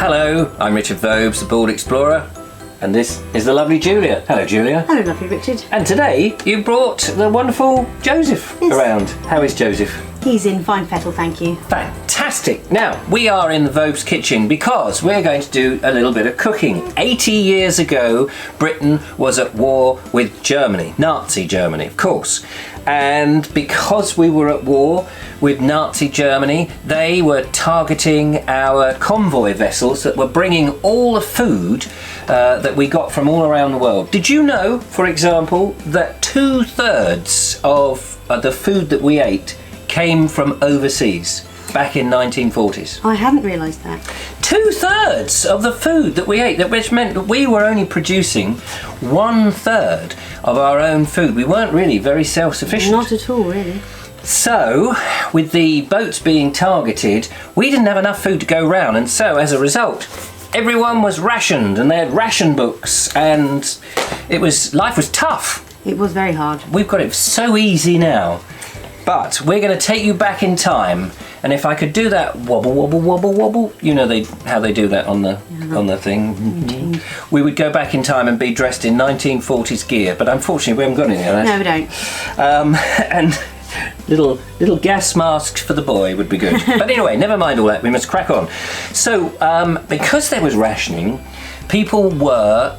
Hello, I'm Richard Vobes, the Bald Explorer, and this is the lovely Julia. Hello, Julia. Hello, lovely Richard. And today you brought the wonderful Joseph around. How is Joseph? He's in fine fettle, thank you. Fantastic. Now, we are in the Vobes kitchen because we're going to do a little bit of cooking. 80 years ago, Britain was at war with Germany, Nazi Germany, of course. And because we were at war with Nazi Germany, they were targeting our convoy vessels that were bringing all the food that we got from all around the world. Did you know, for example, that 2/3 of the food that we ate came from overseas back in 1940s? I hadn't realised that. 2/3 of the food that we ate, which meant that we were only producing 1/3 of our own food. We weren't really very self-sufficient. Not at all, really. So, with the boats being targeted, we didn't have enough food to go round, and so as a result, everyone was rationed, and they had ration books, and life was tough. It was very hard. We've got it so easy now. But we're going to take you back in time, and if I could do that wobble, wobble, wobble, wobble, you know how they do that on the thing. We would go back in time and be dressed in 1940s gear, but unfortunately we haven't got any of that. No, we don't. And little gas masks for the boy would be good. But anyway, never mind all that. We must crack on. So because there was rationing, people were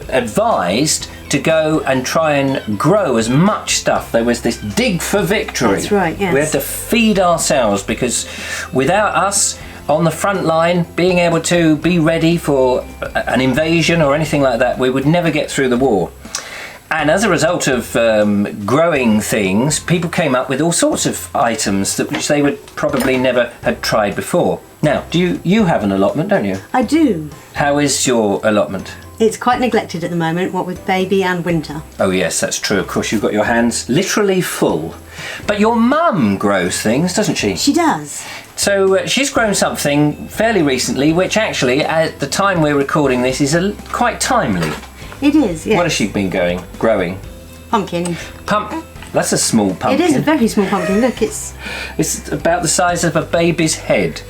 advised to go and try and grow as much stuff. There was this dig for victory. That's right, yes. We had to feed ourselves because without us on the front line being able to be ready for an invasion or anything like that, we would never get through the war. And as a result of growing things, people came up with all sorts of items which they would probably never had tried before. Now, you have an allotment, don't you? I do. How is your allotment? It's quite neglected at the moment, what with baby and winter. Oh yes, that's true. Of course, you've got your hands literally full. But your mum grows things, doesn't she? She does. So she's grown something fairly recently, which actually, at the time we're recording this, is quite timely. It is, yes. What has she been growing? Pumpkin. That's a small pumpkin. It is a very small pumpkin. Look, it's about the size of a baby's head.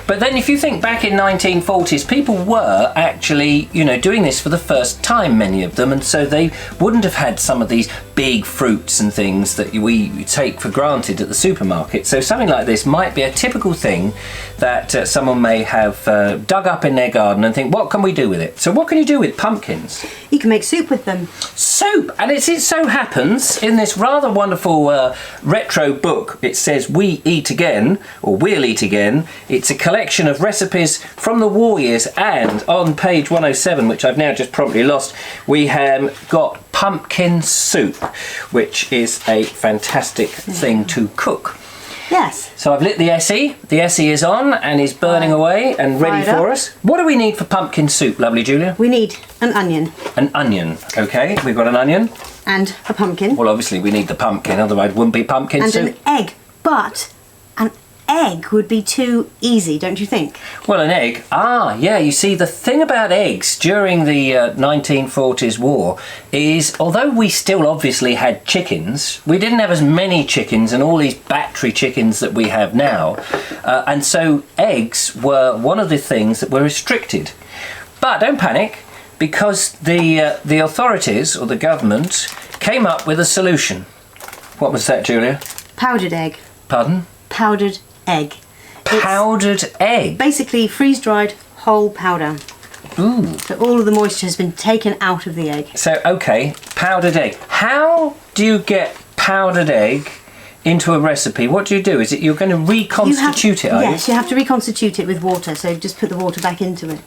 But then if you think back in 1940s, people were actually, doing this for the first time, many of them, and so they wouldn't have had some of these big fruits and things that we take for granted at the supermarket. So something like this might be a typical thing that someone may have dug up in their garden and think, what can we do with it? So what can you do with pumpkins? You can make soup with them. Soup! And it so happens, in this rather wonderful retro book, it says We Eat Again, or We'll Eat Again. It's a collection of recipes from the war years, and on page 107, which I've now just promptly lost, we have got pumpkin soup, which is a fantastic thing to cook. Yes. So I've lit the Essie. The Essie is on and is burning away and ready for us. What do we need for pumpkin soup, lovely Julia? We need an onion. An onion. Okay, we've got an onion. And a pumpkin. Well, obviously we need the pumpkin, otherwise it wouldn't be pumpkin soup. And an egg. But an egg would be too easy, don't you think? Well, an egg. Yeah, you see, the thing about eggs during the 1940s war is, although we still obviously had chickens, we didn't have as many chickens and all these battery chickens that we have now. And so eggs were one of the things that were restricted. But don't panic, because the authorities, or the government, came up with a solution. What was that, Julia? Powdered egg. Pardon? Powdered egg. Powdered egg? Basically freeze-dried whole powder. Ooh. So all of the moisture has been taken out of the egg. So, okay, powdered egg. How do you get powdered egg into a recipe? What do you do? Is it you're going to reconstitute it, are you? Yes, you have to reconstitute it with water, so just put the water back into it.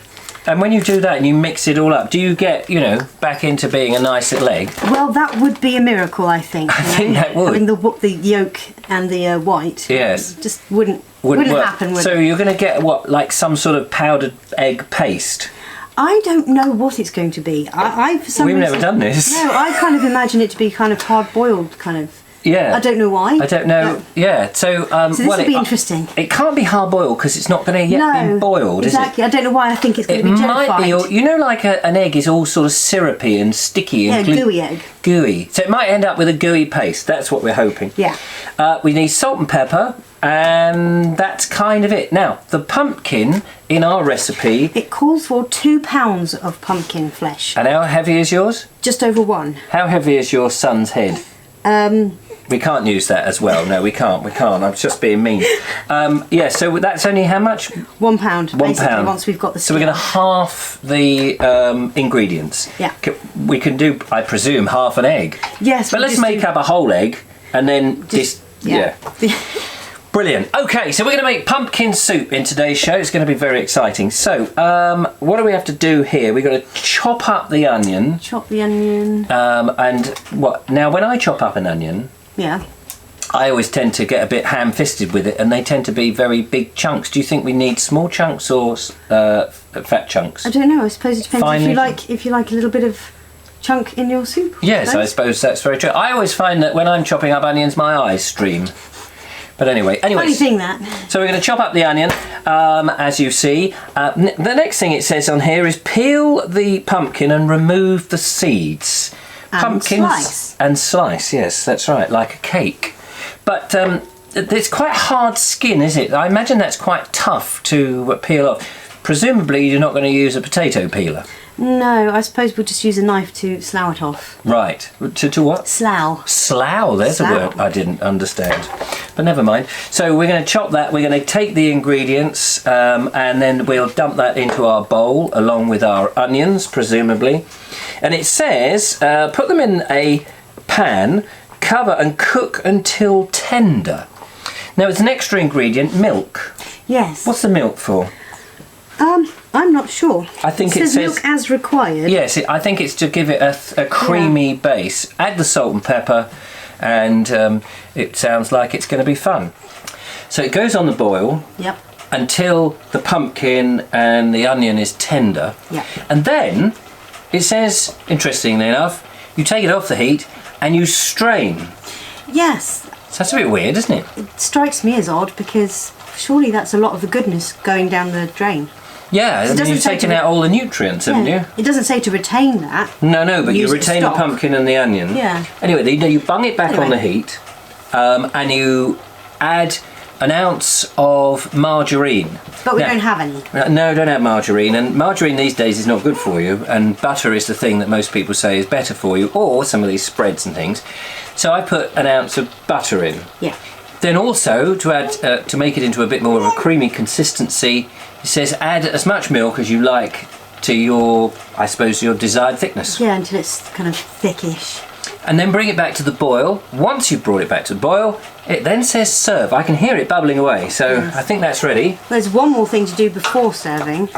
And when you do that and you mix it all up, do you get, back into being a nice little egg? Well, that would be a miracle, I think. I think that would. Having the yolk and the white. Yes. Just wouldn't work. happen, would So it? you're going to get what, like some sort of powdered egg paste? I don't know what it's going to be. I for some We've reason, never done this. No, I kind of imagine it to be kind of hard-boiled, kind of. Yeah. I don't know why. I don't know. Yeah. So, so this will be interesting. It can't be hard boiled because it's not going to yet be boiled, exactly. is it? I don't know why I think it's going to be jellified. Might be, like an egg is all sort of syrupy and sticky and gooey egg. Gooey. So it might end up with a gooey paste. That's what we're hoping. Yeah. We need salt and pepper. And that's kind of it. Now, the pumpkin in our recipe... It calls for 2 pounds of pumpkin flesh. And how heavy is yours? Just over 1. How heavy is your son's head? We can't use that as well. No, we can't. I'm just being mean. Yeah, so that's only how much? £1, basically, once we've got the So we're going to half the ingredients. Yeah. We can do, I presume, half an egg. Yes. But let's make up a whole egg and then yeah. Brilliant. Okay, so we're going to make pumpkin soup in today's show. It's going to be very exciting. So, what do we have to do here? We've got to chop up the onion. Chop the onion. And what? Now, when I chop up an onion... Yeah. I always tend to get a bit ham-fisted with it, and they tend to be very big chunks. Do you think we need small chunks or fat chunks? I don't know. I suppose it depends if you like a little bit of chunk in your soup. Yes, I suppose that's very true. I always find that when I'm chopping up onions, my eyes stream. But anyway, funny thing that. So we're going to chop up the onion, as you see. The next thing it says on here is peel the pumpkin and remove the seeds. And slice. And slice, yes, that's right, like a cake. But it's quite hard skin, is it? I imagine that's quite tough to peel off. Presumably you're not going to use a potato peeler. No, I suppose we'll just use a knife to slough it off. Right. To what? Slough. Slough, there's Slough. a word I didn't understand. But never mind. So we're going to chop that, we're going to take the ingredients and then we'll dump that into our bowl along with our onions, presumably. And it says, put them in a pan, cover and cook until tender. Now it's an extra ingredient, milk. Yes. What's the milk for? I'm not sure. I think it says milk as required. Yes, I think it's to give it a creamy base. Add the salt and pepper, and it sounds like it's going to be fun. So it goes on the boil. Yep. Until the pumpkin and the onion is tender. Yep. And then it says, interestingly enough, you take it off the heat and you strain. Yes. So that's a bit weird, isn't it? It strikes me as odd because surely that's a lot of the goodness going down the drain. Yeah, I mean, you've taken out all the nutrients, haven't you? It doesn't say to retain that. No, but you retain the pumpkin and the onion. Yeah. Anyway, you bung it back on the heat and you add an ounce of margarine. But we don't have any. No, don't have margarine. And margarine these days is not good for you. And butter is the thing that most people say is better for you. Or some of these spreads and things. So I put an ounce of butter in. Yeah. Then also, to add to make it into a bit more of a creamy consistency, it says add as much milk as you like to your, I suppose, your desired thickness. Yeah, until it's kind of thickish. And then bring it back to the boil. Once you've brought it back to the boil, it then says serve. I can hear it bubbling away, so I think that's ready. There's one more thing to do before serving.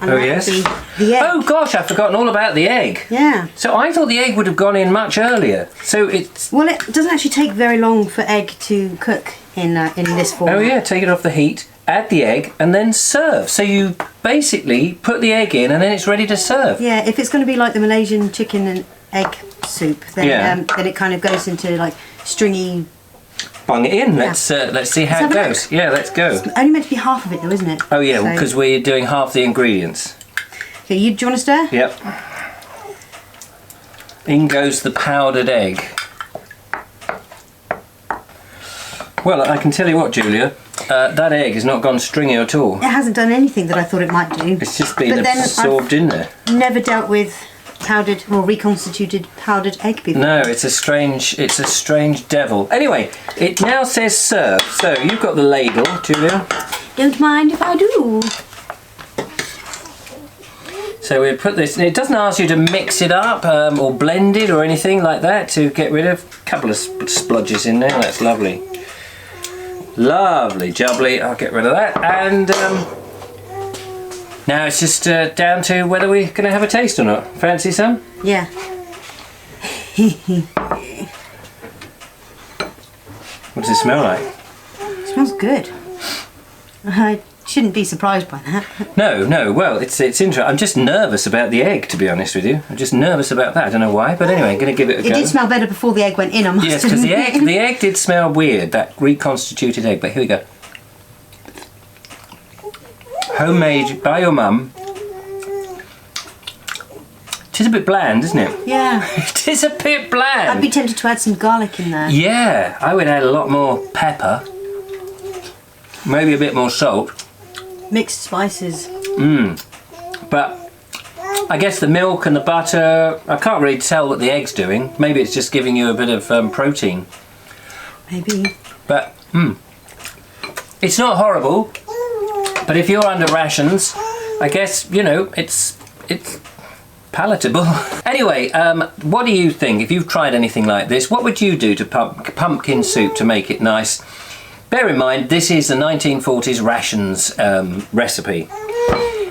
Oh yes? The egg. Oh gosh, I've forgotten all about the egg. Yeah. So I thought the egg would have gone in much earlier. So it's... Well, it doesn't actually take very long for egg to cook in this form. Oh yeah, take it off the heat, add the egg, and then serve. So you basically put the egg in and then it's ready to serve. Yeah, if it's going to be like the Malaysian chicken and egg soup, then then it kind of goes into like stringy... Bung it in. Let's see how it goes. Yeah, let's go. It's only meant to be half of it though, isn't it? Oh yeah, because we're doing half the ingredients. Okay, do you want to stir? Yep. In goes the powdered egg. Well, I can tell you what, Julia, that egg has not gone stringy at all. It hasn't done anything that I thought it might do. It's just been absorbed in there. Never dealt with powdered or reconstituted powdered egg before. No, it's a strange devil. Anyway, it now says serve. So you've got the ladle, Julia. Don't mind if I do. So we put this. It doesn't ask you to mix it up or blend it or anything like that to get rid of a couple of splodges in there. That's lovely. Lovely jubbly. I'll get rid of that. And now it's just down to whether we're going to have a taste or not. Fancy some? Yeah. What does it smell like? It smells good. I shouldn't be surprised by that. No. Well, it's interesting. I'm just nervous about the egg, to be honest with you. I'm just nervous about that. I don't know why, but anyway, I'm going to give it a go. It did smell better before the egg went in, I must Yes, because the egg did smell weird, that reconstituted egg. But here we go. Homemade by your mum. It is a bit bland, isn't it? Yeah. It is a bit bland. I'd be tempted to add some garlic in there. Yeah, I would add a lot more pepper. Maybe a bit more salt. Mixed spices. But I guess the milk and the butter, I can't really tell what the egg's doing. Maybe it's just giving you a bit of protein. Maybe. But, it's not horrible. But if you're under rations, I guess, you know, it's palatable. Anyway, what do you think? If you've tried anything like this, what would you do to pumpkin soup to make it nice? Bear in mind, this is the 1940s rations recipe.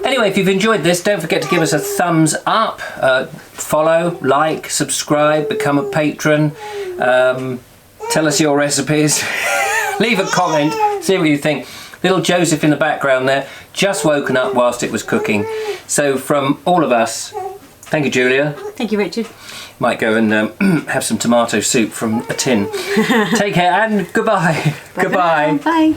Anyway, if you've enjoyed this, don't forget to give us a thumbs up, follow, like, subscribe, become a patron, tell us your recipes, leave a comment, see what you think. Little Joseph in the background there, just woken up whilst it was cooking. So from all of us, thank you, Julia. Thank you, Richard. Might go and have some tomato soup from a tin. Take care and goodbye. Goodbye. Bye.